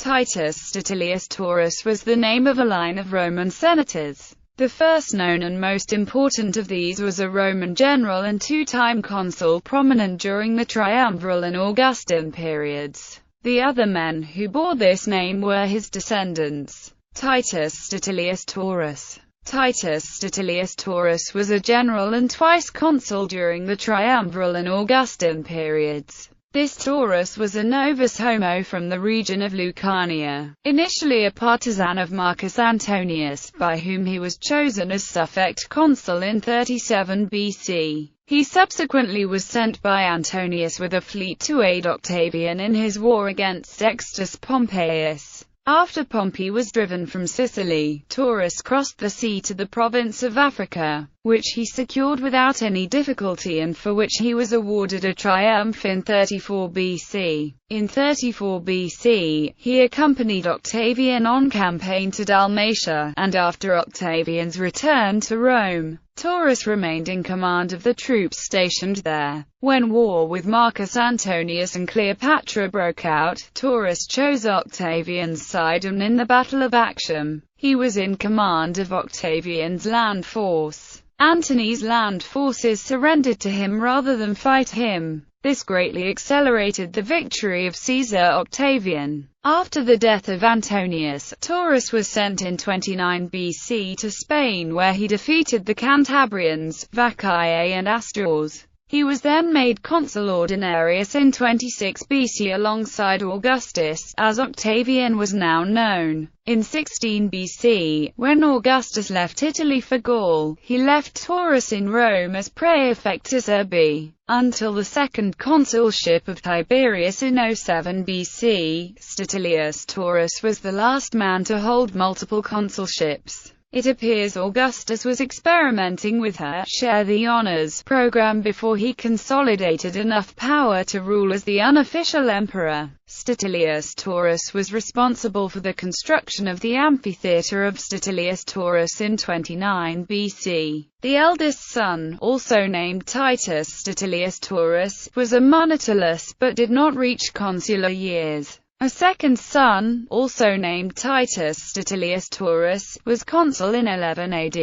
Titus Statilius Taurus was the name of a line of Roman senators. The first known and most important of these was a Roman general and two-time consul prominent during the Triumviral and Augustan periods. The other men who bore this name were his descendants. Titus Statilius Taurus. Titus Statilius Taurus was a general and twice consul during the Triumviral and Augustan periods. This Taurus was a novus homo from the region of Lucania, initially a partisan of Marcus Antonius, by whom he was chosen as suffect consul in 37 BC. He subsequently was sent by Antonius with a fleet to aid Octavian in his war against Sextus Pompeius. After Pompey was driven from Sicily, Taurus crossed the sea to the province of Africa, which he secured without any difficulty and for which he was awarded a triumph in 34 BC. In 34 BC, he accompanied Octavian on campaign to Dalmatia, and after Octavian's return to Rome, Taurus remained in command of the troops stationed there. When war with Marcus Antonius and Cleopatra broke out, Taurus chose Octavian's side, and in the Battle of Actium, he was in command of Octavian's land force. Antony's land forces surrendered to him rather than fight him. This greatly accelerated the victory of Caesar Octavian. After the death of Antonius, Taurus was sent in 29 BC to Spain, where he defeated the Cantabrians, Vacae and Astures. He was then made consul ordinarius in 26 BC alongside Augustus, as Octavian was now known. In 16 BC, when Augustus left Italy for Gaul, he left Taurus in Rome as praefectus urbi. Until the second consulship of Tiberius in 07 BC, Statilius Taurus was the last man to hold multiple consulships. It appears Augustus was experimenting with her share the honors program before he consolidated enough power to rule as the unofficial emperor. Statilius Taurus was responsible for the construction of the amphitheatre of Statilius Taurus in 29 BC. The eldest son, also named Titus Statilius Taurus, was a monotelus but did not reach consular years. A second son, also named Titus Statilius Taurus, was consul in 11 AD.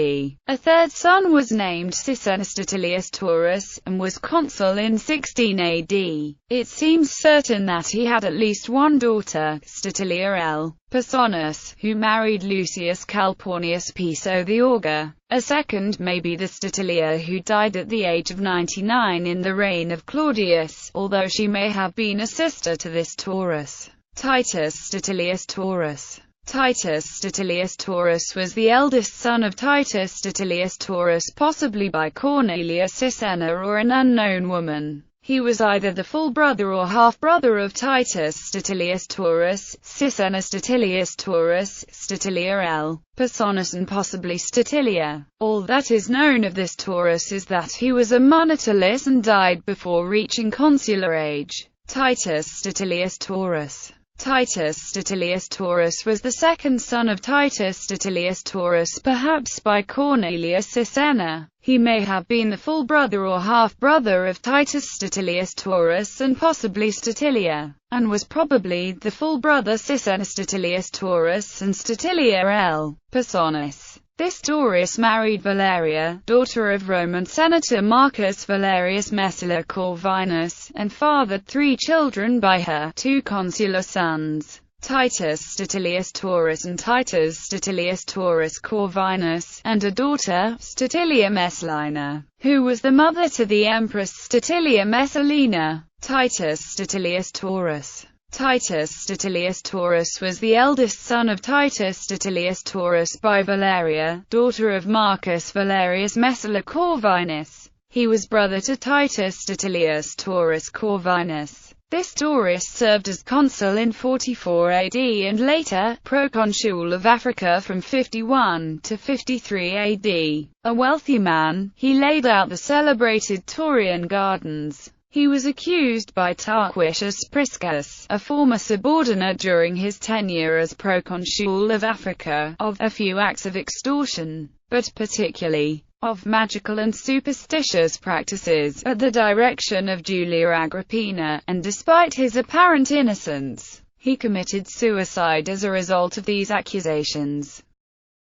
A third son was named Sisenna Statilius Taurus, and was consul in 16 AD. It seems certain that he had at least one daughter, Statilia L. Personus, who married Lucius Calpurnius Piso the augur. A second may be the Statilia who died at the age of 99 in the reign of Claudius, although she may have been a sister to this Taurus. Titus Statilius Taurus. Titus Statilius Taurus was the eldest son of Titus Statilius Taurus, possibly by Cornelia Sisenna or an unknown woman. He was either the full brother or half-brother of Titus Statilius Taurus, Sisenna Statilius Taurus, Statilia L. Personus and possibly Statilia. All that is known of this Taurus is that he was a monotelus and died before reaching consular age. Titus Statilius Taurus. Titus Statilius Taurus was the second son of Titus Statilius Taurus, perhaps by Cornelia Sisenna. He may have been the full brother or half-brother of Titus Statilius Taurus and possibly Statilia, and was probably the full brother Sisenna Statilius Taurus and Statilia L. Personus. This Taurus married Valeria, daughter of Roman Senator Marcus Valerius Messala Corvinus, and fathered 3 children by her, 2 consular sons, Titus Statilius Taurus and Titus Statilius Taurus Corvinus, and a daughter, Statilia Messalina, who was the mother to the Empress Statilia Messalina. Titus Statilius Taurus. Titus Statilius Taurus was the eldest son of Titus Statilius Taurus by Valeria, daughter of Marcus Valerius Messala Corvinus. He was brother to Titus Statilius Taurus Corvinus. This Taurus served as consul in 44 AD and later, proconsul of Africa from 51 to 53 AD. A wealthy man, he laid out the celebrated Taurian gardens. He was accused by Tarquitius Priscus, a former subordinate during his tenure as proconsul of Africa, of a few acts of extortion, but particularly of magical and superstitious practices, at the direction of Julia Agrippina, and despite his apparent innocence, He committed suicide as a result of these accusations.